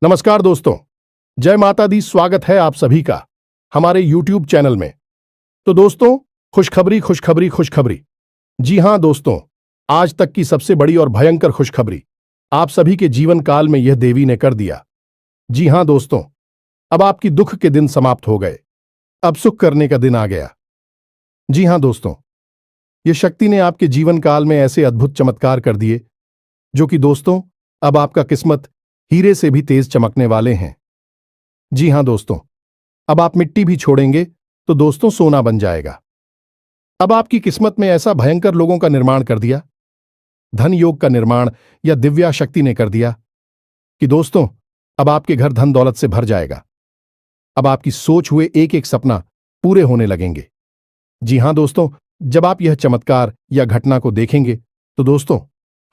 नमस्कार दोस्तों, जय माता दी। स्वागत है आप सभी का हमारे YouTube चैनल में। तो दोस्तों, खुशखबरी खुशखबरी खुशखबरी। जी हां दोस्तों, आज तक की सबसे बड़ी और भयंकर खुशखबरी आप सभी के जीवन काल में यह देवी ने कर दिया। जी हां दोस्तों, अब आपकी दुख के दिन समाप्त हो गए, अब सुख करने का दिन आ गया। जी हां दोस्तों, यह शक्ति ने आपके जीवन काल में ऐसे अद्भुत चमत्कार कर दिए जो कि दोस्तों अब आपका किस्मत हीरे से भी तेज चमकने वाले हैं। जी हां दोस्तों, अब आप मिट्टी भी छोड़ेंगे तो दोस्तों सोना बन जाएगा। अब आपकी किस्मत में ऐसा भयंकर लोगों का निर्माण कर दिया, धन योग का निर्माण या दिव्या शक्ति ने कर दिया कि दोस्तों अब आपके घर धन दौलत से भर जाएगा। अब आपकी सोच हुए एक एक सपना पूरे होने लगेंगे। जी हां दोस्तों, जब आप यह चमत्कार या घटना को देखेंगे तो दोस्तों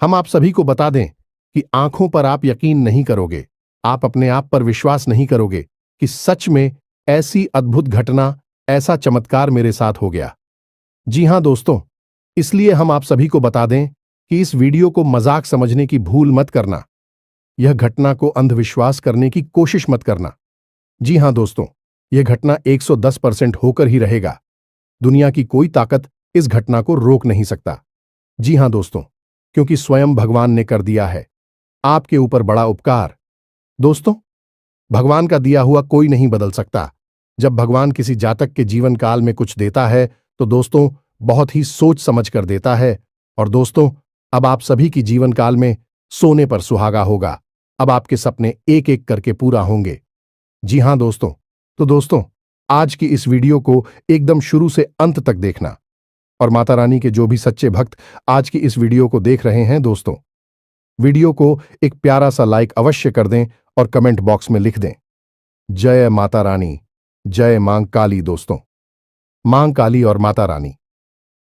हम आप सभी को बता दें कि आंखों पर आप यकीन नहीं करोगे, आप अपने आप पर विश्वास नहीं करोगे कि सच में ऐसी अद्भुत घटना, ऐसा चमत्कार मेरे साथ हो गया। जी हां दोस्तों, इसलिए हम आप सभी को बता दें कि इस वीडियो को मजाक समझने की भूल मत करना, यह घटना को अंधविश्वास करने की कोशिश मत करना। जी हां दोस्तों, यह घटना 110% होकर ही रहेगा। दुनिया की कोई ताकत इस घटना को रोक नहीं सकता। जी हां दोस्तों, क्योंकि स्वयं भगवान ने कर दिया है आपके ऊपर बड़ा उपकार। दोस्तों, भगवान का दिया हुआ कोई नहीं बदल सकता। जब भगवान किसी जातक के जीवन काल में कुछ देता है तो दोस्तों बहुत ही सोच समझ कर देता है। और दोस्तों अब आप सभी की जीवन काल में सोने पर सुहागा होगा। अब आपके सपने एक एक करके पूरा होंगे। जी हां दोस्तों, तो दोस्तों आज की इस वीडियो को एकदम शुरू से अंत तक देखना। और माता रानी के जो भी सच्चे भक्त आज की इस वीडियो को देख रहे हैं दोस्तों, वीडियो को एक प्यारा सा लाइक अवश्य कर दें और कमेंट बॉक्स में लिख दें, जय माता रानी, जय मां काली। दोस्तों, मां काली और माता रानी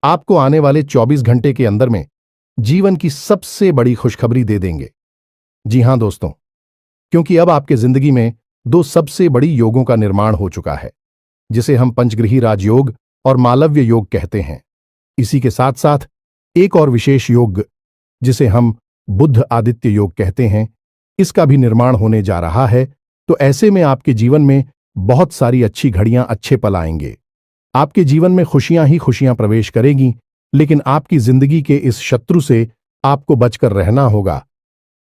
आपको आने वाले 24 घंटे के अंदर में जीवन की सबसे बड़ी खुशखबरी दे देंगे। जी हां दोस्तों, क्योंकि अब आपके जिंदगी में दो सबसे बड़ी योगों का निर्माण हो चुका है, जिसे हम पंचग्रही राजयोग और मालव्य योग कहते हैं। इसी के साथ साथ एक और विशेष योग जिसे हम बुध आदित्य योग कहते हैं, इसका भी निर्माण होने जा रहा है। तो ऐसे में आपके जीवन में बहुत सारी अच्छी घड़ियां, अच्छे पल आएंगे। आपके जीवन में खुशियां ही खुशियां प्रवेश करेंगी, लेकिन आपकी जिंदगी के इस शत्रु से आपको बचकर रहना होगा,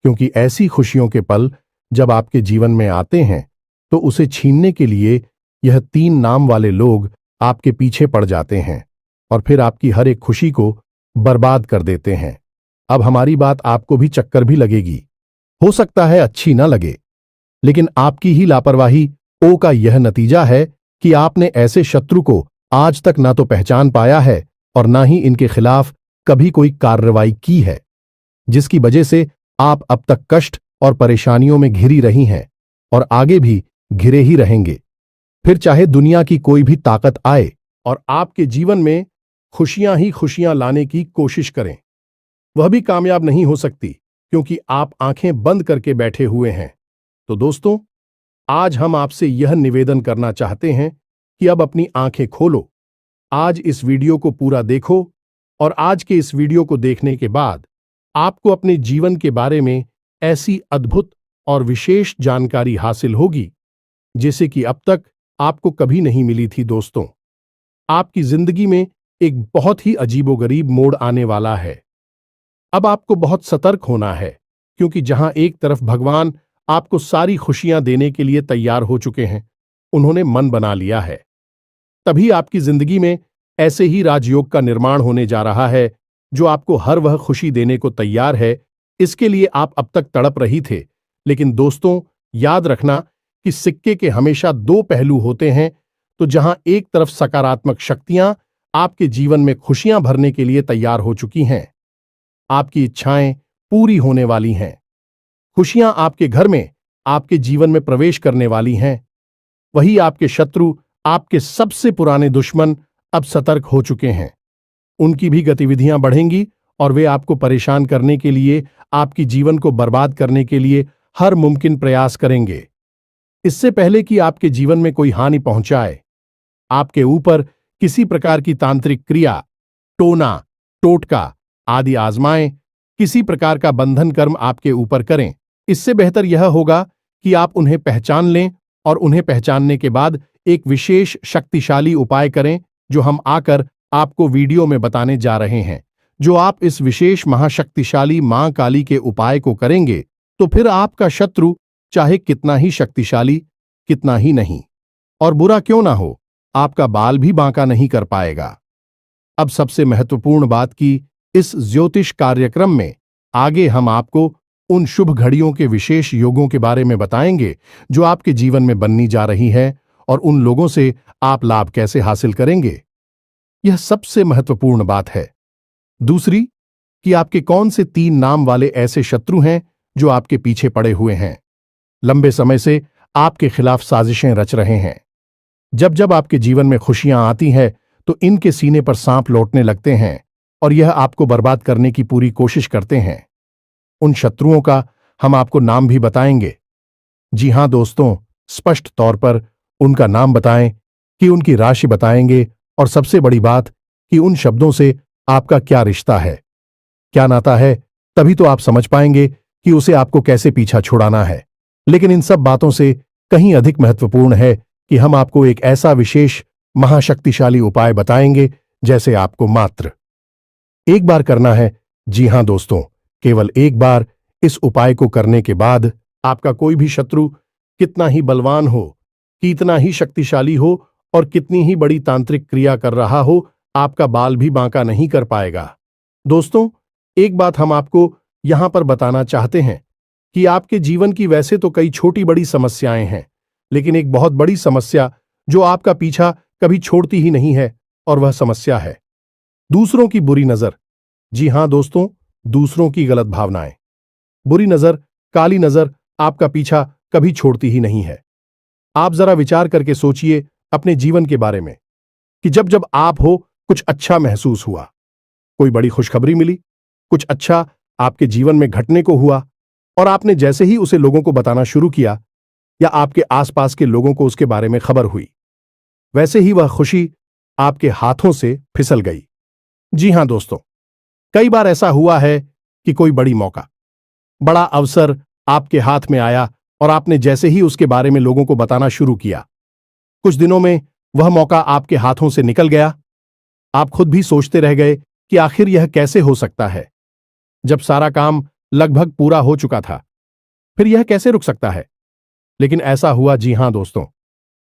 क्योंकि ऐसी खुशियों के पल जब आपके जीवन में आते हैं तो उसे छीनने के लिए यह 3 नाम वाले लोग आपके पीछे पड़ जाते हैं और फिर आपकी हर एक खुशी को बर्बाद कर देते हैं। अब हमारी बात आपको भी चक्कर भी लगेगी, हो सकता है अच्छी ना लगे, लेकिन आपकी ही लापरवाही ओ का यह नतीजा है कि आपने ऐसे शत्रु को आज तक ना तो पहचान पाया है और ना ही इनके खिलाफ कभी कोई कार्रवाई की है, जिसकी वजह से आप अब तक कष्ट और परेशानियों में घिरी रही हैं और आगे भी घिरे ही रहेंगे। फिर चाहे दुनिया की कोई भी ताकत आए और आपके जीवन में खुशियां ही खुशियां लाने की कोशिश करें, वह भी कामयाब नहीं हो सकती, क्योंकि आप आंखें बंद करके बैठे हुए हैं। तो दोस्तों आज हम आपसे यह निवेदन करना चाहते हैं कि अब अपनी आंखें खोलो, आज इस वीडियो को पूरा देखो और आज के इस वीडियो को देखने के बाद आपको अपने जीवन के बारे में ऐसी अद्भुत और विशेष जानकारी हासिल होगी जैसे कि अब तक आपको कभी नहीं मिली थी। दोस्तों, आपकी जिंदगी में एक बहुत ही अजीबोगरीब मोड़ आने वाला है। अब आपको बहुत सतर्क होना है, क्योंकि जहां एक तरफ भगवान आपको सारी खुशियां देने के लिए तैयार हो चुके हैं, उन्होंने मन बना लिया है, तभी आपकी जिंदगी में ऐसे ही राजयोग का निर्माण होने जा रहा है जो आपको हर वह खुशी देने को तैयार है। इसके लिए आप अब तक तड़प रही थे, लेकिन दोस्तों याद रखना कि सिक्के के हमेशा 2 पहलू होते हैं। तो जहां एक तरफ सकारात्मक शक्तियां आपके जीवन में खुशियां भरने के लिए तैयार हो चुकी हैं, आपकी इच्छाएं पूरी होने वाली हैं, खुशियां आपके घर में, आपके जीवन में प्रवेश करने वाली हैं, वही आपके शत्रु, आपके सबसे पुराने दुश्मन अब सतर्क हो चुके हैं। उनकी भी गतिविधियां बढ़ेंगी और वे आपको परेशान करने के लिए, आपकी जीवन को बर्बाद करने के लिए हर मुमकिन प्रयास करेंगे। इससे पहले कि आपके जीवन में कोई हानि पहुंचाए, आपके ऊपर किसी प्रकार की तांत्रिक क्रिया, टोना, टोटका आदि आजमाएं, किसी प्रकार का बंधन कर्म आपके ऊपर करें, इससे बेहतर यह होगा कि आप उन्हें पहचान लें और उन्हें पहचानने के बाद एक विशेष शक्तिशाली उपाय करें जो हम आकर आपको वीडियो में बताने जा रहे हैं। जो आप इस विशेष महाशक्तिशाली मां काली के उपाय को करेंगे तो फिर आपका शत्रु चाहे कितना ही शक्तिशाली, कितना ही नहीं, और बुरा क्यों ना हो, आपका बाल भी बांका नहीं कर पाएगा। अब सबसे महत्वपूर्ण बात कि इस ज्योतिष कार्यक्रम में आगे हम आपको उन शुभ घड़ियों के विशेष योगों के बारे में बताएंगे जो आपके जीवन में बननी जा रही है और उन लोगों से आप लाभ कैसे हासिल करेंगे। यह सबसे महत्वपूर्ण बात है। दूसरी कि आपके कौन से 3 नाम वाले ऐसे शत्रु हैं जो आपके पीछे पड़े हुए हैं, लंबे समय से आपके खिलाफ साजिशें रच रहे हैं। जब जब आपके जीवन में खुशियां आती हैं तो इनके सीने पर सांप लौटने लगते हैं और यह आपको बर्बाद करने की पूरी कोशिश करते हैं। उन शत्रुओं का हम आपको नाम भी बताएंगे। जी हां दोस्तों, स्पष्ट तौर पर उनका नाम बताएं, कि उनकी राशि बताएंगे, और सबसे बड़ी बात कि उन शब्दों से आपका क्या रिश्ता है, क्या नाता है, तभी तो आप समझ पाएंगे कि उसे आपको कैसे पीछा छुड़ाना है। लेकिन इन सब बातों से कहीं अधिक महत्वपूर्ण है कि हम आपको एक ऐसा विशेष महाशक्तिशाली उपाय बताएंगे जैसे आपको मात्र एक बार करना है। जी हां दोस्तों, केवल एक बार इस उपाय को करने के बाद आपका कोई भी शत्रु कितना ही बलवान हो, कितना ही शक्तिशाली हो और कितनी ही बड़ी तांत्रिक क्रिया कर रहा हो, आपका बाल भी बांका नहीं कर पाएगा। दोस्तों, एक बात हम आपको यहां पर बताना चाहते हैं कि आपके जीवन की वैसे तो कई छोटी बड़ी समस्याएं हैं, लेकिन एक बहुत बड़ी समस्या जो आपका पीछा कभी छोड़ती ही नहीं है, और वह समस्या है दूसरों की बुरी नजर। जी हां दोस्तों, दूसरों की गलत भावनाएं, बुरी नजर, काली नजर आपका पीछा कभी छोड़ती ही नहीं है। आप जरा विचार करके सोचिए अपने जीवन के बारे में कि जब जब आप हो कुछ अच्छा महसूस हुआ, कोई बड़ी खुशखबरी मिली, कुछ अच्छा आपके जीवन में घटने को हुआ और आपने जैसे ही उसे लोगों को बताना शुरू किया या आपके आसपास के लोगों को उसके बारे में खबर हुई, वैसे ही वह खुशी आपके हाथों से फिसल गई। जी हां दोस्तों, कई बार ऐसा हुआ है कि कोई बड़ी मौका, बड़ा अवसर आपके हाथ में आया और आपने जैसे ही उसके बारे में लोगों को बताना शुरू किया, कुछ दिनों में वह मौका आपके हाथों से निकल गया। आप खुद भी सोचते रह गए कि आखिर यह कैसे हो सकता है, जब सारा काम लगभग पूरा हो चुका था, फिर यह कैसे रुक सकता है। लेकिन ऐसा हुआ। जी हां दोस्तों,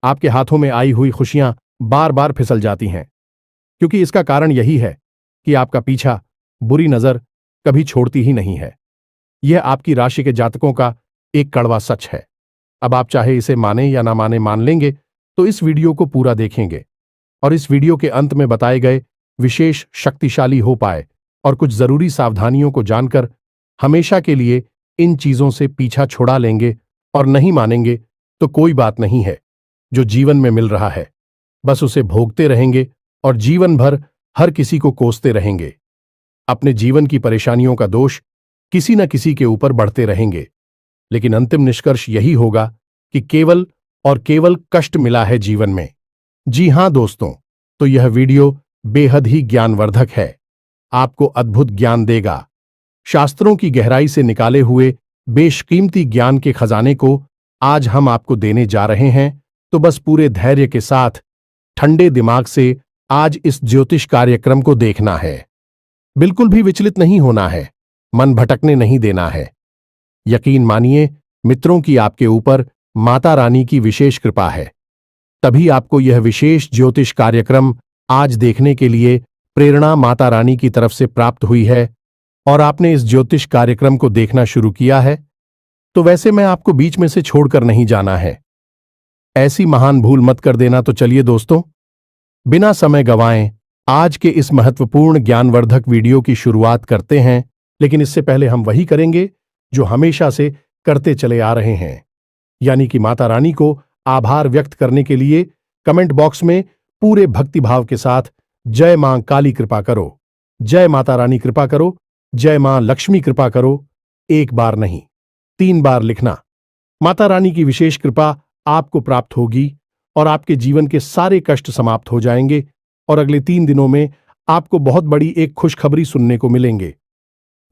आपके हाथों में आई हुई खुशियां बार बार फिसल जाती हैं, क्योंकि इसका कारण यही है कि आपका पीछा बुरी नजर कभी छोड़ती ही नहीं है। यह आपकी राशि के जातकों का एक कड़वा सच है। अब आप चाहे इसे माने या ना माने, मान लेंगे तो इस वीडियो को पूरा देखेंगे और इस वीडियो के अंत में बताए गए विशेष शक्तिशाली उपाय और कुछ जरूरी सावधानियों को जानकर हमेशा के लिए इन चीजों से पीछा छुड़ा लेंगे। और नहीं मानेंगे तो कोई बात नहीं है, जो जीवन में मिल रहा है बस उसे भोगते रहेंगे और जीवन भर हर किसी को कोसते रहेंगे। अपने जीवन की परेशानियों का दोष किसी न किसी के ऊपर बढ़ते रहेंगे, लेकिन अंतिम निष्कर्ष यही होगा कि केवल और केवल कष्ट मिला है जीवन में। जी हां दोस्तों, तो यह वीडियो बेहद ही ज्ञानवर्धक है, आपको अद्भुत ज्ञान देगा। शास्त्रों की गहराई से निकाले हुए बेशकीमती ज्ञान के खजाने को आज हम आपको देने जा रहे हैं। तो बस पूरे धैर्य के साथ ठंडे दिमाग से आज इस ज्योतिष कार्यक्रम को देखना है। बिल्कुल भी विचलित नहीं होना है, मन भटकने नहीं देना है। यकीन मानिए मित्रों की आपके ऊपर माता रानी की विशेष कृपा है, तभी आपको यह विशेष ज्योतिष कार्यक्रम आज देखने के लिए प्रेरणा माता रानी की तरफ से प्राप्त हुई है और आपने इस ज्योतिष कार्यक्रम को देखना शुरू किया है। तो वैसे मैं आपको बीच में से छोड़कर नहीं जाना है, ऐसी महान भूल मत कर देना। तो चलिए दोस्तों, बिना समय गंवाएं आज के इस महत्वपूर्ण ज्ञानवर्धक वीडियो की शुरुआत करते हैं। लेकिन इससे पहले हम वही करेंगे जो हमेशा से करते चले आ रहे हैं, यानी कि माता रानी को आभार व्यक्त करने के लिए कमेंट बॉक्स में पूरे भक्तिभाव के साथ जय मां काली कृपा करो, जय माता रानी कृपा करो, जय मां लक्ष्मी कृपा करो, एक बार नहीं 3 बार लिखना। माता रानी की विशेष कृपा आपको प्राप्त होगी और आपके जीवन के सारे कष्ट समाप्त हो जाएंगे और अगले 3 दिनों में आपको बहुत बड़ी एक खुशखबरी सुनने को मिलेंगे।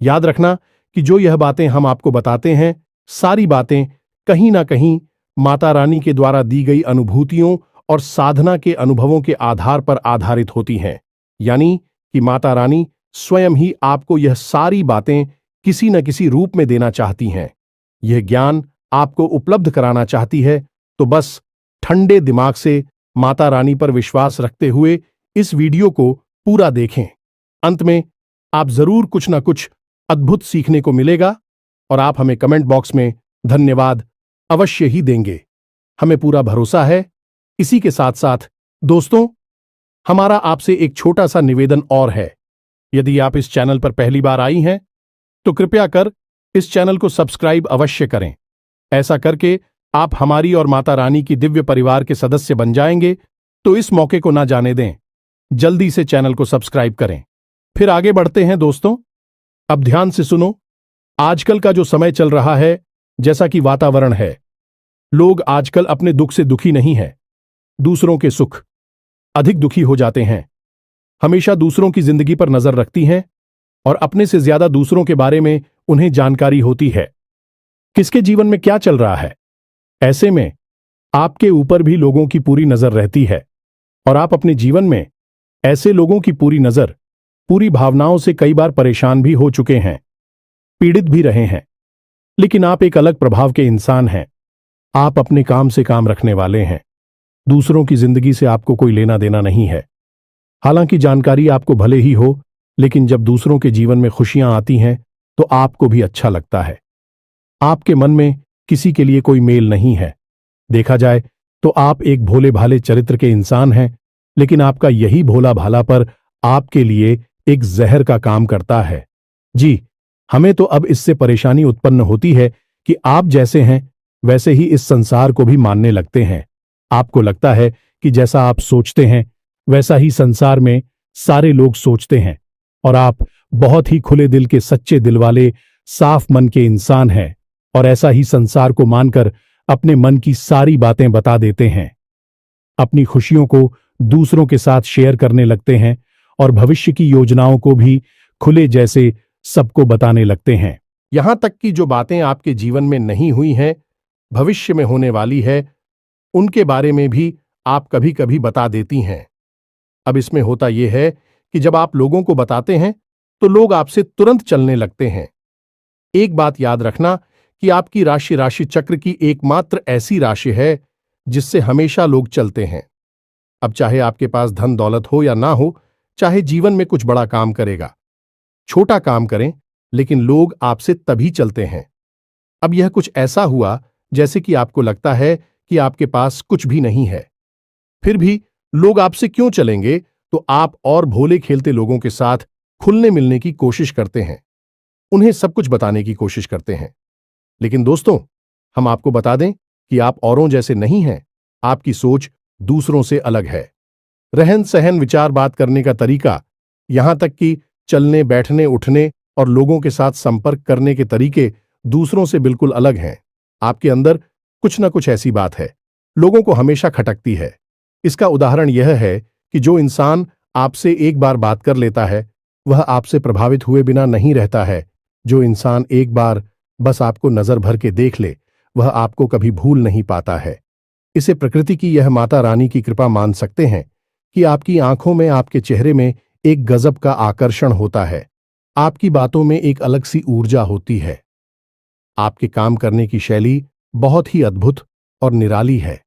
याद रखना कि जो यह बातें हम आपको बताते हैं, सारी बातें कहीं ना कहीं माता रानी के द्वारा दी गई अनुभूतियों और साधना के अनुभवों के आधार पर आधारित होती हैं। यानी कि माता रानी स्वयं ही आपको यह सारी बातें किसी न किसी रूप में देना चाहती हैं। यह ज्ञान आपको उपलब्ध कराना चाहती है, तो बस ठंडे दिमाग से माता रानी पर विश्वास रखते हुए इस वीडियो को पूरा देखें। अंत में आप जरूर कुछ ना कुछ अद्भुत सीखने को मिलेगा और आप हमें कमेंट बॉक्स में धन्यवाद अवश्य ही देंगे। हमें पूरा भरोसा है। इसी के साथ साथ दोस्तों, हमारा आपसे एक छोटा सा निवेदन और है। यदि आप इस चैनल पर पहली बार आई हैं, तो कृपया कर इस चैनल को सब्सक्राइब अवश्य करें। ऐसा करके आप हमारी और माता रानी की दिव्य परिवार के सदस्य बन जाएंगे, तो इस मौके को ना जाने दें। जल्दी से चैनल को सब्सक्राइब करें। फिर आगे बढ़ते हैं दोस्तों। अब ध्यान से सुनो। आजकल का जो समय चल रहा है, जैसा कि वातावरण है, लोग आजकल अपने दुख से दुखी नहीं हैं, दूसरों के सुख अधिक दुखी हो जाते हैं। हमेशा दूसरों की जिंदगी पर नजर रखती हैं और अपने से ज्यादा दूसरों के बारे में उन्हें जानकारी होती है, किसके जीवन में क्या चल रहा है। ऐसे में आपके ऊपर भी लोगों की पूरी नजर रहती है और आप अपने जीवन में ऐसे लोगों की पूरी नजर, पूरी भावनाओं से कई बार परेशान भी हो चुके हैं, पीड़ित भी रहे हैं। लेकिन आप एक अलग प्रभाव के इंसान हैं। आप अपने काम से काम रखने वाले हैं। दूसरों की जिंदगी से आपको कोई लेना देना नहीं है। हालांकि जानकारी आपको भले ही हो, लेकिन जब दूसरों के जीवन में खुशियां आती हैं तो आपको भी अच्छा लगता है। आपके मन में किसी के लिए कोई मेल नहीं है। देखा जाए तो आप एक भोले भाले चरित्र के इंसान हैं, लेकिन आपका यही भोला भाला पर आपके लिए एक जहर का काम करता है। जी, हमें तो अब इससे परेशानी उत्पन्न होती है कि आप जैसे हैं वैसे ही इस संसार को भी मानने लगते हैं। आपको लगता है कि जैसा आप सोचते हैं वैसा ही संसार में सारे लोग सोचते हैं और आप बहुत ही खुले दिल के, सच्चे दिल वाले, साफ मन के इंसान हैं और ऐसा ही संसार को मानकर अपने मन की सारी बातें बता देते हैं। अपनी खुशियों को दूसरों के साथ शेयर करने लगते हैं और भविष्य की योजनाओं को भी खुले जैसे सबको बताने लगते हैं। यहां तक कि जो बातें आपके जीवन में नहीं हुई हैं, भविष्य में होने वाली है, उनके बारे में भी आप कभी कभी बता देती हैं। अब इसमें होता यह है कि जब आप लोगों को बताते हैं तो लोग आपसे तुरंत चलने लगते हैं। एक बात याद रखना कि आपकी राशि चक्र की एकमात्र ऐसी राशि है जिससे हमेशा लोग चलते हैं। अब चाहे आपके पास धन दौलत हो या ना हो, चाहे जीवन में कुछ बड़ा काम करेगा, छोटा काम करें, लेकिन लोग आपसे तभी चलते हैं। अब यह कुछ ऐसा हुआ जैसे कि आपको लगता है कि आपके पास कुछ भी नहीं है, फिर भी लोग आपसे क्यों चलेंगे, तो आप और भोले खेलते लोगों के साथ खुलने मिलने की कोशिश करते हैं, उन्हें सब कुछ बताने की कोशिश करते हैं। लेकिन दोस्तों, हम आपको बता दें कि आप औरों जैसे नहीं हैं। आपकी सोच दूसरों से अलग है। रहन सहन, विचार, बात करने का तरीका, यहां तक कि चलने, बैठने, उठने और लोगों के साथ संपर्क करने के तरीके दूसरों से बिल्कुल अलग हैं। आपके अंदर कुछ ना कुछ ऐसी बात है, लोगों को हमेशा खटकती है। इसका उदाहरण यह है कि जो इंसान आपसे एक बार बात कर लेता है, वह आपसे प्रभावित हुए बिना नहीं रहता है। जो इंसान एक बार बस आपको नजर भर के देख ले, वह आपको कभी भूल नहीं पाता है। इसे प्रकृति की यह माता रानी की कृपा मान सकते हैं कि आपकी आंखों में, आपके चेहरे में एक गजब का आकर्षण होता है। आपकी बातों में एक अलग सी ऊर्जा होती है। आपके काम करने की शैली बहुत ही अद्भुत और निराली है।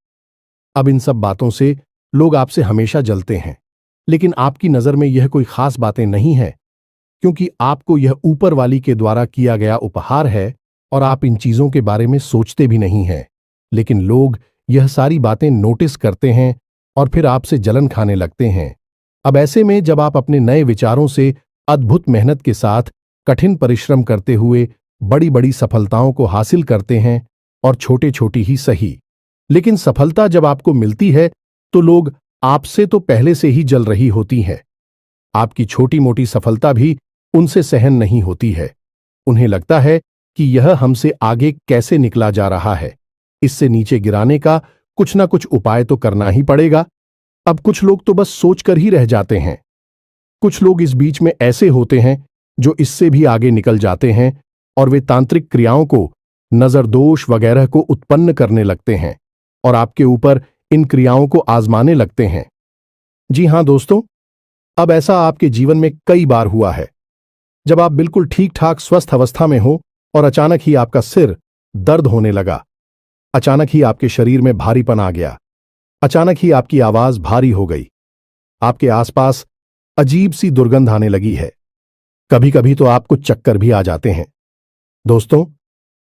अब इन सब बातों से लोग आपसे हमेशा जलते हैं, लेकिन आपकी नजर में यह कोई खास बातें नहीं है, क्योंकि आपको यह ऊपर वाली के द्वारा किया गया उपहार है और आप इन चीजों के बारे में सोचते भी नहीं हैं। लेकिन लोग यह सारी बातें नोटिस करते हैं और फिर आपसे जलन खाने लगते हैं। अब ऐसे में जब आप अपने नए विचारों से अद्भुत मेहनत के साथ कठिन परिश्रम करते हुए बड़ी बड़ी सफलताओं को हासिल करते हैं, और छोटे छोटी ही सही, लेकिन सफलता जब आपको मिलती है तो लोग आपसे तो पहले से ही जल रही होती है। आपकी छोटी मोटी सफलता भी उनसे सहन नहीं होती है। उन्हें लगता है कि यह हमसे आगे कैसे निकला जा रहा है, इससे नीचे गिराने का कुछ ना कुछ उपाय तो करना ही पड़ेगा। अब कुछ लोग तो बस सोचकर ही रह जाते हैं। कुछ लोग इस बीच में ऐसे होते हैं जो इससे भी आगे निकल जाते हैं और वे तांत्रिक क्रियाओं को नजर दोष वगैरह को उत्पन्न करने लगते हैं और आपके ऊपर इन क्रियाओं को आजमाने लगते हैं। जी हां दोस्तों, अब ऐसा आपके जीवन में कई बार हुआ है, जब आप बिल्कुल ठीक ठाक स्वस्थ अवस्था में हो और अचानक ही आपका सिर दर्द होने लगा, अचानक ही आपके शरीर में भारीपन आ गया, अचानक ही आपकी आवाज भारी हो गई, आपके आसपास अजीब सी दुर्गंध आने लगी है, कभी कभी तो आपको चक्कर भी आ जाते हैं। दोस्तों,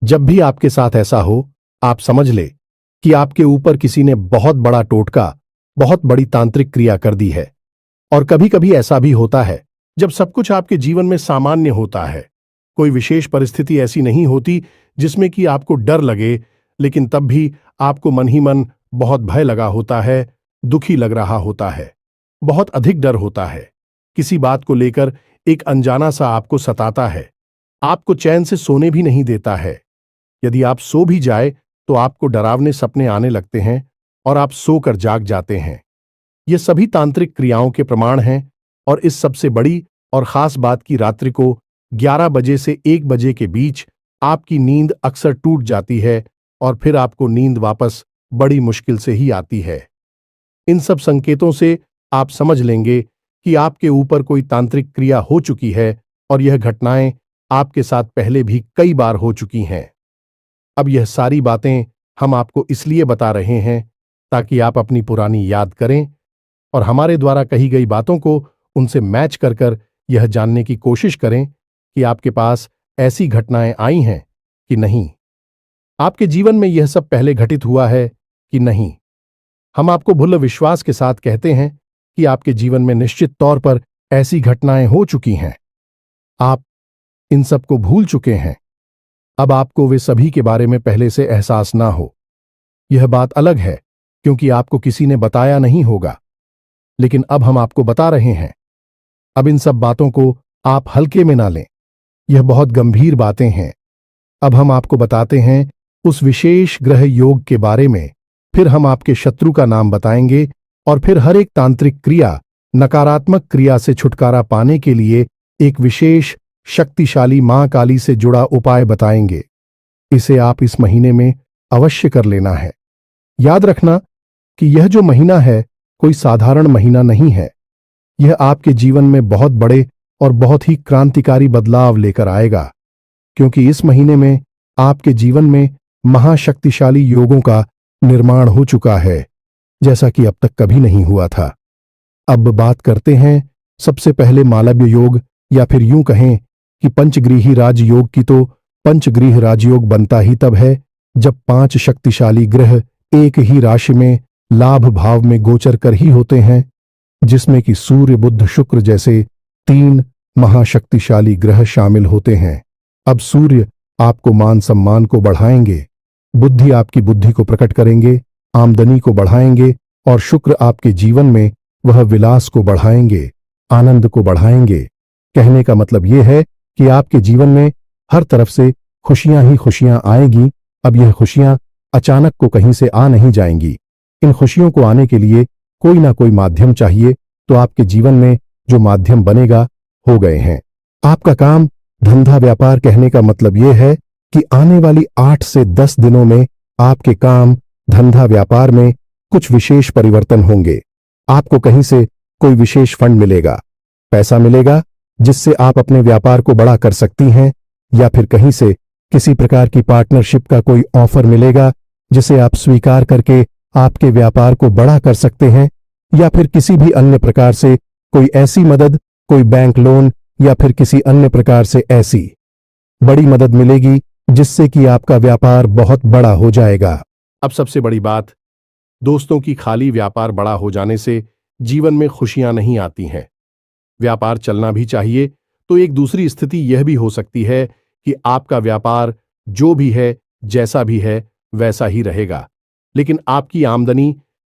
जब भी आपके साथ ऐसा हो, आप समझ ले कि आपके ऊपर किसी ने बहुत बड़ा टोटका, बहुत बड़ी तांत्रिक क्रिया कर दी है। और कभी कभी ऐसा भी होता है जब सब कुछ आपके जीवन में सामान्य होता है, कोई विशेष परिस्थिति ऐसी नहीं होती जिसमें कि आपको डर लगे, लेकिन तब भी आपको मन ही मन बहुत भय लगा होता है, दुखी लग रहा होता है, बहुत अधिक डर होता है, किसी बात को लेकर एक अनजाना सा आपको सताता है, आपको चैन से सोने भी नहीं देता है। यदि आप सो भी जाए तो आपको डरावने सपने आने लगते हैं और आप सोकर जाग जाते हैं। ये सभी तांत्रिक क्रियाओं के प्रमाण हैं। और इस सबसे बड़ी और खास बात की रात्रि को 11 बजे से 1 बजे के बीच आपकी नींद अक्सर टूट जाती है और फिर आपको नींद वापस बड़ी मुश्किल से ही आती है। इन सब संकेतों से आप समझ लेंगे कि आपके ऊपर कोई तांत्रिक क्रिया हो चुकी है और यह घटनाएं आपके साथ पहले भी कई बार हो चुकी हैं। अब यह सारी बातें हम आपको इसलिए बता रहे हैं ताकि आप अपनी पुरानी याद करें और हमारे द्वारा कही गई बातों को उनसे मैच कर कर यह जानने की कोशिश करें कि आपके पास ऐसी घटनाएं आई हैं कि नहीं, आपके जीवन में यह सब पहले घटित हुआ है कि नहीं। हम आपको भुल्ल विश्वास के साथ कहते हैं कि आपके जीवन में निश्चित तौर पर ऐसी घटनाएं हो चुकी हैं। आप इन सब को भूल चुके हैं। अब आपको वे सभी के बारे में पहले से एहसास ना हो, यह बात अलग है, क्योंकि आपको किसी ने बताया नहीं होगा, लेकिन अब हम आपको बता रहे हैं। अब इन सब बातों को आप हल्के में ना लें, यह बहुत गंभीर बातें हैं। अब हम आपको बताते हैं उस विशेष ग्रह योग के बारे में, फिर हम आपके शत्रु का नाम बताएंगे और फिर हर एक तांत्रिक क्रिया, नकारात्मक क्रिया से छुटकारा पाने के लिए एक विशेष शक्तिशाली मां काली से जुड़ा उपाय बताएंगे। इसे आप इस महीने में अवश्य कर लेना है। याद रखना कि यह जो महीना है कोई साधारण महीना नहीं है। यह आपके जीवन में बहुत बड़े और बहुत ही क्रांतिकारी बदलाव लेकर आएगा, क्योंकि इस महीने में आपके जीवन में महाशक्तिशाली योगों का निर्माण हो चुका है, जैसा कि अब तक कभी नहीं हुआ था। अब बात करते हैं सबसे पहले मालव्य योग, या फिर यूं कहें कि पंचग्रीही राजयोग की। तो पंचग्रीह राजयोग बनता ही तब है जब 5 शक्तिशाली ग्रह एक ही राशि में लाभ भाव में गोचर कर ही होते हैं, जिसमें कि सूर्य, बुध, शुक्र जैसे 3 महाशक्तिशाली ग्रह शामिल होते हैं। अब सूर्य आपको मान सम्मान को बढ़ाएंगे, बुद्धि आपकी बुद्धि को प्रकट करेंगे, आमदनी को बढ़ाएंगे, और शुक्र आपके जीवन में वह विलास को बढ़ाएंगे, आनंद को बढ़ाएंगे। कहने का मतलब यह है कि आपके जीवन में हर तरफ से खुशियां ही खुशियां आएगी। अब यह खुशियां अचानक को कहीं से आ नहीं जाएंगी। इन खुशियों को आने के लिए कोई ना कोई माध्यम चाहिए, तो आपके जीवन में जो माध्यम बनेगा हो गए हैं। आपका काम, धंधा, व्यापार, कहने का मतलब यह है कि आने वाली 8 से 10 दिनों में आपके काम, धंधा, व्यापार में कुछ विशेष परिवर्तन होंगे। आपको कहीं से कोई विशेष फंड मिलेगा, पैसा मिलेगा, जिससे आप अपने व्यापार को बड़ा कर सकती हैं, या फिर कहीं से किसी प्रकार की पार्टनरशिप का कोई ऑफर मिलेगा जिसे आप स्वीकार करके आपके व्यापार को बड़ा कर सकते हैं, या फिर किसी भी अन्य प्रकार से कोई ऐसी मदद, कोई बैंक लोन या फिर किसी अन्य प्रकार से ऐसी बड़ी मदद मिलेगी जिससे कि आपका व्यापार बहुत बड़ा हो जाएगा। अब सबसे बड़ी बात दोस्तों की, खाली व्यापार बड़ा हो जाने से जीवन में खुशियां नहीं आती हैं। व्यापार चलना भी चाहिए, तो एक दूसरी स्थिति यह भी हो सकती है कि आपका व्यापार जो भी है, जैसा भी है, वैसा ही रहेगा, लेकिन आपकी आमदनी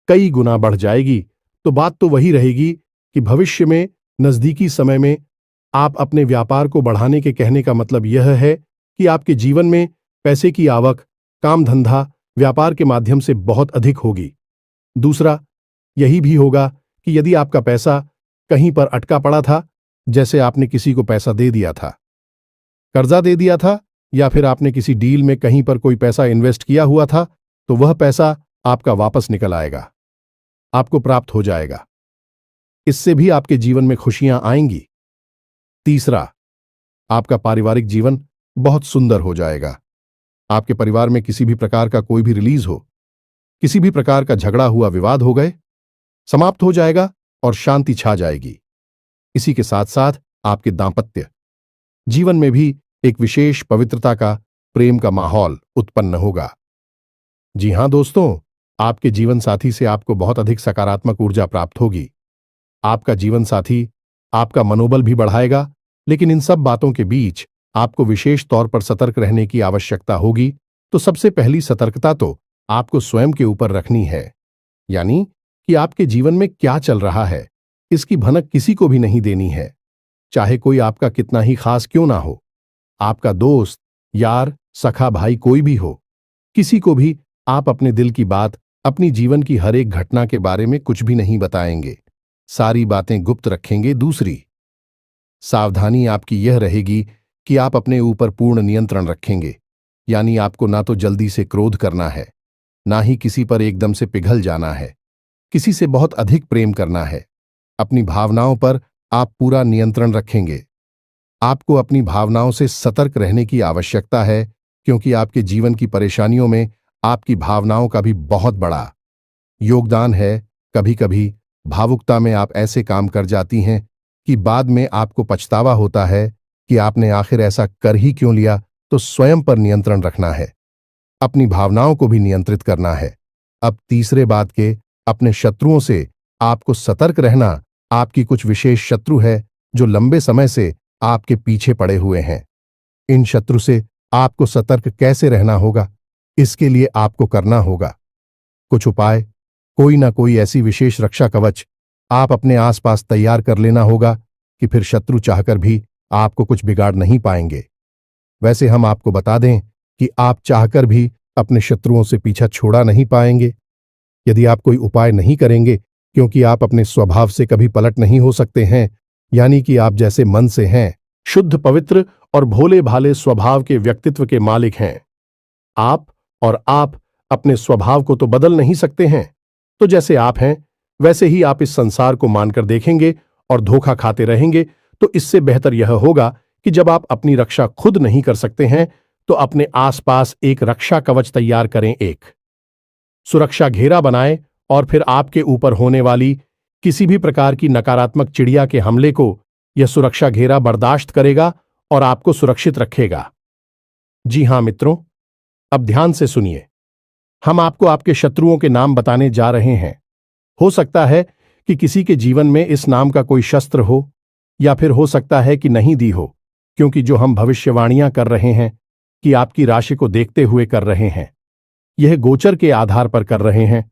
कई गुना बढ़ जाएगी। तो बात तो वही रहेगी कि भविष्य में, नजदीकी समय में आप अपने व्यापार को बढ़ाने के कहने का मतलब यह है कि आपके जीवन में पैसे की आवक, काम धंधा, व्यापार के माध्यम से बहुत अधिक होगी। दूसरा यही भी होगा कि यदि आपका पैसा कहीं पर अटका पड़ा था, जैसे आपने किसी को पैसा दे दिया था, कर्जा दे दिया था, या फिर आपने किसी डील में कहीं पर कोई पैसा इन्वेस्ट किया हुआ था, तो वह पैसा आपका वापस निकल आएगा, आपको प्राप्त हो जाएगा। इससे भी आपके जीवन में खुशियां आएंगी। तीसरा, आपका पारिवारिक जीवन बहुत सुंदर हो जाएगा। आपके परिवार में किसी भी प्रकार का कोई भी रिलीज हो, किसी भी प्रकार का झगड़ा हुआ विवाद हो गए, समाप्त हो जाएगा और शांति छा जाएगी। इसी के साथ साथ आपके दांपत्य जीवन में भी एक विशेष पवित्रता का, प्रेम का माहौल उत्पन्न होगा। जी हां दोस्तों, आपके जीवन साथी से आपको बहुत अधिक सकारात्मक ऊर्जा प्राप्त होगी। आपका जीवन साथी आपका मनोबल भी बढ़ाएगा, लेकिन इन सब बातों के बीच आपको विशेष तौर पर सतर्क रहने की आवश्यकता होगी। तो सबसे पहली सतर्कता तो आपको स्वयं के ऊपर रखनी है, यानी कि आपके जीवन में क्या चल रहा है, इसकी भनक किसी को भी नहीं देनी है, चाहे कोई आपका कितना ही खास क्यों ना हो। आपका दोस्त, यार, सखा, भाई कोई भी हो, किसी को भी आप अपने दिल की बात, अपनी जीवन की हर एक घटना के बारे में कुछ भी नहीं बताएंगे, सारी बातें गुप्त रखेंगे। दूसरी सावधानी आपकी यह रहेगी कि आप अपने ऊपर पूर्ण नियंत्रण रखेंगे, यानी आपको ना तो जल्दी से क्रोध करना है, ना ही किसी पर एकदम से पिघल जाना है, किसी से बहुत अधिक प्रेम करना है। अपनी भावनाओं पर आप पूरा नियंत्रण रखेंगे। आपको अपनी भावनाओं से सतर्क रहने की आवश्यकता है, क्योंकि आपके जीवन की परेशानियों में आपकी भावनाओं का भी बहुत बड़ा योगदान है। कभी कभी भावुकता में आप ऐसे काम कर जाती हैं कि बाद में आपको पछतावा होता है कि आपने आखिर ऐसा कर ही क्यों लिया। तो स्वयं पर नियंत्रण रखना है, अपनी भावनाओं को भी नियंत्रित करना है। अब तीसरे बात के, अपने शत्रुओं से आपको सतर्क रहना। आपकी कुछ विशेष शत्रु है जो लंबे समय से आपके पीछे पड़े हुए हैं। इन शत्रु से आपको सतर्क कैसे रहना होगा, इसके लिए आपको करना होगा कुछ उपाय। कोई ना कोई ऐसी विशेष रक्षा कवच आप अपने आसपास तैयार कर लेना होगा कि फिर शत्रु चाहकर भी आपको कुछ बिगाड़ नहीं पाएंगे। वैसे हम आपको बता दें कि आप चाहकर भी अपने शत्रुओं से पीछा छोड़ा नहीं पाएंगे, यदि आप कोई उपाय नहीं करेंगे, क्योंकि आप अपने स्वभाव से कभी पलट नहीं हो सकते हैं, यानी कि आप जैसे मन से हैं, शुद्ध, पवित्र और भोले भाले स्वभाव के व्यक्तित्व के मालिक हैं आप, और आप अपने स्वभाव को तो बदल नहीं सकते हैं। तो जैसे आप हैं वैसे ही आप इस संसार को मानकर देखेंगे और धोखा खाते रहेंगे। तो इससे बेहतर यह होगा कि जब आप अपनी रक्षा खुद नहीं कर सकते हैं, तो अपने आसपास एक रक्षा कवच तैयार करें, एक सुरक्षा घेरा बनाएं, और फिर आपके ऊपर होने वाली किसी भी प्रकार की नकारात्मक चिड़िया के हमले को यह सुरक्षा घेरा बर्दाश्त करेगा और आपको सुरक्षित रखेगा। जी हां मित्रों, अब ध्यान से सुनिए। हम आपको आपके शत्रुओं के नाम बताने जा रहे हैं। हो सकता है कि किसी के जीवन में इस नाम का कोई शस्त्र हो, या फिर हो सकता है कि नहीं दी हो, क्योंकि जो हम भविष्यवाणियां कर रहे हैं कि आपकी राशि को देखते हुए कर रहे हैं, यह गोचर के आधार पर कर रहे हैं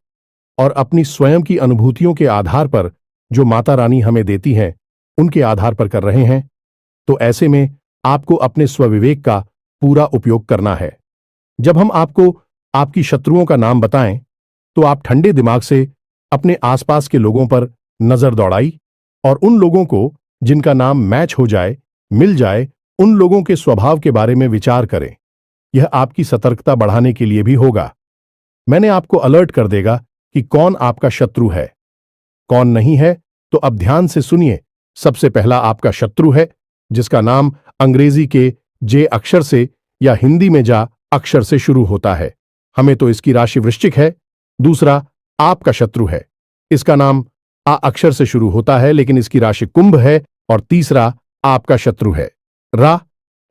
और अपनी स्वयं की अनुभूतियों के आधार पर जो माता रानी हमें देती हैं, उनके आधार पर कर रहे हैं। तो ऐसे में आपको अपने स्वविवेक का पूरा उपयोग करना है। जब हम आपको आपकी शत्रुओं का नाम बताएं, तो आप ठंडे दिमाग से अपने आसपास के लोगों पर नजर दौड़ाई और उन लोगों को जिनका नाम मैच हो जाए, मिल जाए, उन लोगों के स्वभाव के बारे में विचार करें। यह आपकी सतर्कता बढ़ाने के लिए भी होगा। मैंने आपको अलर्ट कर देगा कि कौन आपका शत्रु है, कौन नहीं है। तो अब ध्यान से सुनिए। सबसे पहला आपका शत्रु है जिसका नाम अंग्रेजी के जे अक्षर से या हिंदी में जा अक्षर से शुरू होता है। हमें तो इसकी राशि वृश्चिक है। दूसरा आपका शत्रु है, इसका नाम आ अक्षर से शुरू होता है, लेकिन इसकी राशि कुंभ है। और तीसरा आपका शत्रु है रा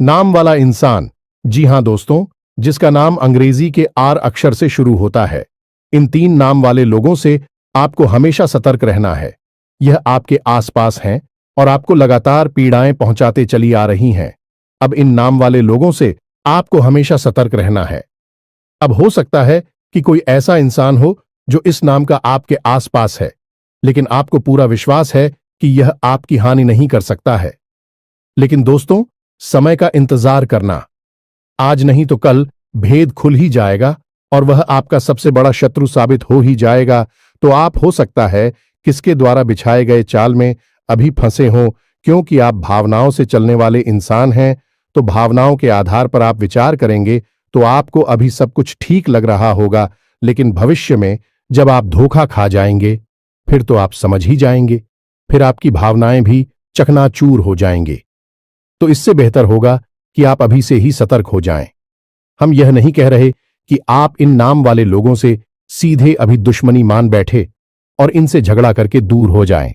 नाम वाला इंसान। जी हां दोस्तों, जिसका नाम अंग्रेजी के आर अक्षर से शुरू होता है। इन तीन नाम वाले लोगों से आपको हमेशा सतर्क रहना है। यह आपके आसपास हैं और आपको लगातार पीड़ाएं पहुंचाते चली आ रही हैं। अब इन नाम वाले लोगों से आपको हमेशा सतर्क रहना है। अब हो सकता है कि कोई ऐसा इंसान हो जो इस नाम का आपके आसपास है, लेकिन आपको पूरा विश्वास है कि यह आपकी हानि नहीं कर सकता है। लेकिन दोस्तों, समय का इंतजार करना, आज नहीं तो कल भेद खुल ही जाएगा और वह आपका सबसे बड़ा शत्रु साबित हो ही जाएगा। तो आप हो सकता है किसके द्वारा बिछाए गए चाल में अभी फंसे हों, क्योंकि आप भावनाओं से चलने वाले इंसान हैं। तो भावनाओं के आधार पर आप विचार करेंगे तो आपको अभी सब कुछ ठीक लग रहा होगा, लेकिन भविष्य में जब आप धोखा खा जाएंगे फिर तो आप समझ ही जाएंगे, फिर आपकी भावनाएं भी चकनाचूर हो जाएंगे। तो इससे बेहतर होगा कि आप अभी से ही सतर्क हो जाएं। हम यह नहीं कह रहे कि आप इन नाम वाले लोगों से सीधे अभी दुश्मनी मान बैठे और इनसे झगड़ा करके दूर हो जाएं।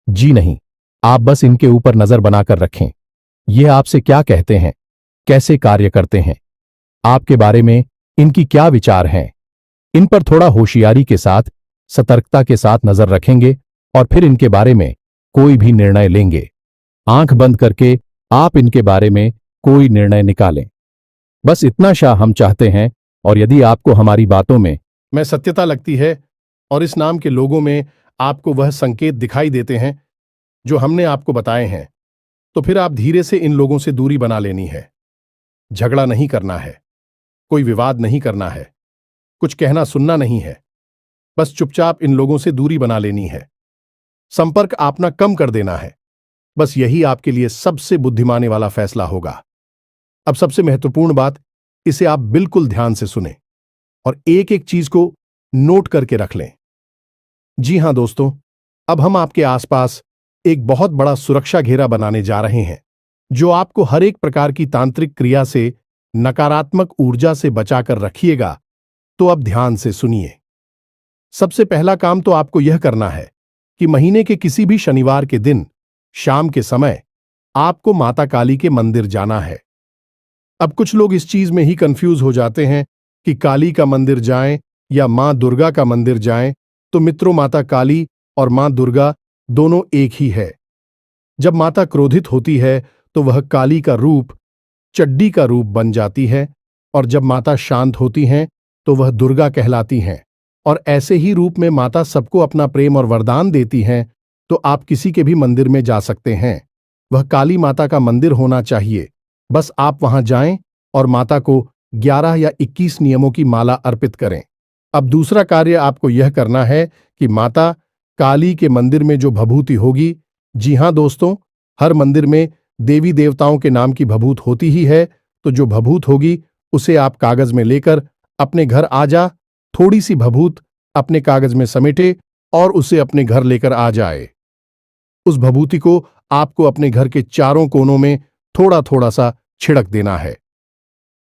जी नहीं, आप बस इनके ऊपर नजर बनाकर रखें। ये आपसे क्या कहते हैं, कैसे कार्य करते हैं, आपके बारे में इनकी क्या विचार हैं, इन पर थोड़ा होशियारी के साथ, सतर्कता के साथ नजर रखेंगे और फिर इनके बारे में कोई भी निर्णय लेंगे। आंख बंद करके आप इनके बारे में कोई निर्णय निकालें। बस इतना शाह हम चाहते हैं। और यदि आपको हमारी बातों में सत्यता लगती है और इस नाम के लोगों में आपको वह संकेत दिखाई देते हैं जो हमने आपको बताए हैं, तो फिर आप धीरे से इन लोगों से दूरी बना लेनी है। झगड़ा नहीं करना है, कोई विवाद नहीं करना है, कुछ कहना सुनना नहीं है, बस चुपचाप इन लोगों से दूरी बना लेनी है। संपर्क अपना कम कर देना है। बस यही आपके लिए सबसे बुद्धिमाने वाला फैसला होगा। अब सबसे महत्वपूर्ण बात, इसे आप बिल्कुल ध्यान से सुनें और एक एक चीज को नोट करके रख लें। जी हां दोस्तों, अब हम आपके आसपास एक बहुत बड़ा सुरक्षा घेरा बनाने जा रहे हैं, जो आपको हर एक प्रकार की तांत्रिक क्रिया से, नकारात्मक ऊर्जा से बचाकर रखिएगा। तो अब ध्यान से सुनिए। सबसे पहला काम तो आपको यह करना है कि महीने के किसी भी शनिवार के दिन शाम के समय आपको माता काली के मंदिर जाना है। अब कुछ लोग इस चीज में ही कंफ्यूज हो जाते हैं कि काली का मंदिर जाएं या मां दुर्गा का मंदिर जाएं। तो मित्रों, माता काली और मां दुर्गा दोनों एक ही है। जब माता क्रोधित होती है तो वह काली का रूप, चड्डी का रूप बन जाती है, और जब माता शांत होती हैं तो वह दुर्गा कहलाती हैं। और ऐसे ही रूप में माता सबको अपना प्रेम और वरदान देती हैं। तो आप किसी के भी मंदिर में जा सकते हैं, वह काली माता का मंदिर होना चाहिए। बस आप वहां जाएं और माता को 11 या 21 नियमों की माला अर्पित करें। अब दूसरा कार्य आपको यह करना है कि माता काली के मंदिर में जो भभूति होगी, जी हां दोस्तों, हर मंदिर में देवी देवताओं के नाम की भभूत होती ही है। तो जो भभूत होगी उसे आप कागज में लेकर अपने घर आ जा, थोड़ी सी भभूत अपने कागज में समेटे और उसे अपने घर लेकर आ जाए। उस भभूति को आपको अपने घर के चारों कोनों में थोड़ा थोड़ा सा छिड़क देना है।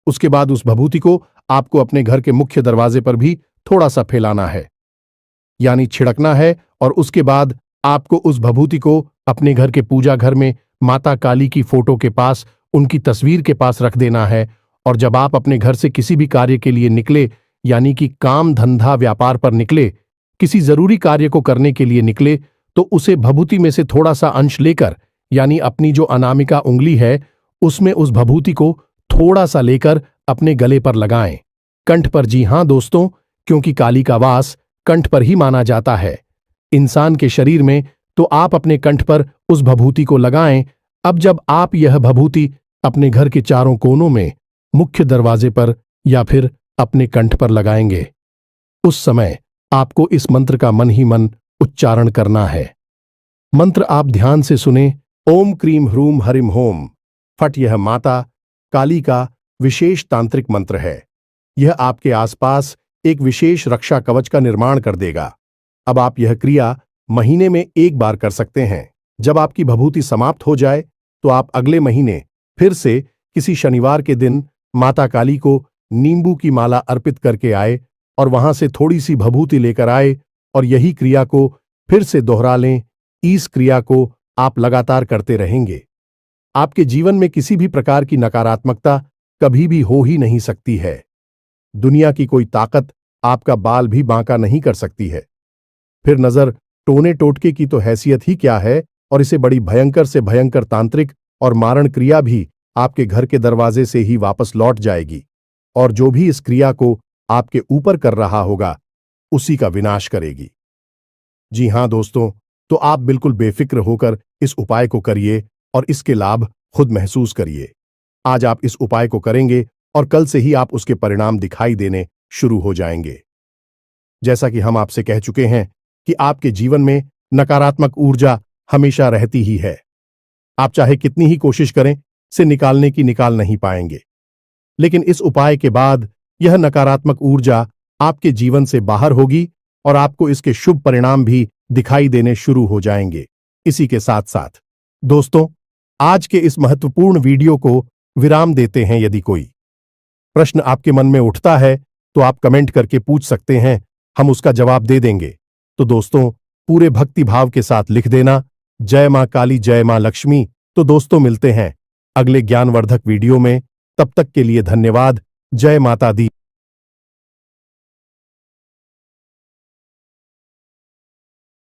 उसके बाद उस भभूति को आपको अपने घर के मुख्य दरवाजे पर भी थोड़ा सा फैलाना है, यानी छिड़कना है। और उसके बाद आपको उस भभूति को अपने घर के पूजा घर में माता काली की फोटो के पास, उनकी तस्वीर के पास रख देना है। और जब आप अपने घर से किसी भी कार्य के लिए निकले, यानी कि काम धंधा व्यापार पर निकले, किसी जरूरी कार्य को करने के लिए निकले, तो उसे भभूति में से थोड़ा सा अंश लेकर, यानी अपनी जो अनामिका उंगली है उसमें उस भभूति को थोड़ा सा लेकर अपने गले पर लगाएं, कंठ पर। जी हां दोस्तों, क्योंकि काली का वास कंठ पर ही माना जाता है इंसान के शरीर में। तो आप अपने कंठ पर उस भभूति को लगाएं। अब जब आप यह भभूति अपने घर के चारों कोनों में, मुख्य दरवाजे पर या फिर अपने कंठ पर लगाएंगे, उस समय आपको इस मंत्र का मन ही मन उच्चारण करना है। मंत्र आप ध्यान से सुने। ओम क्रीम ह्रूम हरिम होम फट। यह माता काली का विशेष तांत्रिक मंत्र है। यह आपके आसपास एक विशेष रक्षा कवच का निर्माण कर देगा। अब आप यह क्रिया महीने में एक बार कर सकते हैं। जब आपकी भभूति समाप्त हो जाए तो आप अगले महीने फिर से किसी शनिवार के दिन माता काली को नींबू की माला अर्पित करके आए और वहां से थोड़ी सी भभूति लेकर आए और यही क्रिया को फिर से दोहरा लें। इस क्रिया को आप लगातार करते रहेंगे। आपके जीवन में किसी भी प्रकार की नकारात्मकता कभी भी हो ही नहीं सकती है। दुनिया की कोई ताकत आपका बाल भी बांका नहीं कर सकती है। फिर नजर टोने टोटके की तो हैसियत ही क्या है, और इसे बड़ी भयंकर से भयंकर तांत्रिक और मारण क्रिया भी आपके घर के दरवाजे से ही वापस लौट जाएगी, और जो भी इस क्रिया को आपके ऊपर कर रहा होगा उसी का विनाश करेगी। जी हां दोस्तों, तो आप बिल्कुल बेफिक्र होकर इस उपाय को करिए और इसके लाभ खुद महसूस करिए। आज आप इस उपाय को करेंगे और कल से ही आप उसके परिणाम दिखाई देने शुरू हो जाएंगे। जैसा कि हम आपसे कह चुके हैं कि आपके जीवन में नकारात्मक ऊर्जा हमेशा रहती ही है। आप चाहे कितनी ही कोशिश करें, से निकालने की निकाल नहीं पाएंगे। लेकिन इस उपाय के बाद यह नकारात्मक ऊर्जा आपके जीवन से बाहर होगी और आपको इसके शुभ परिणाम भी दिखाई देने शुरू हो जाएंगे। इसी के साथ साथ दोस्तों, आज के इस महत्वपूर्ण वीडियो को विराम देते हैं। यदि कोई प्रश्न आपके मन में उठता है तो आप कमेंट करके पूछ सकते हैं, हम उसका जवाब दे देंगे। तो दोस्तों, पूरे भक्ति भाव के साथ लिख देना, जय मां काली, जय मां लक्ष्मी। तो दोस्तों, मिलते हैं अगले ज्ञानवर्धक वीडियो में। तब तक के लिए धन्यवाद। जय माता दी।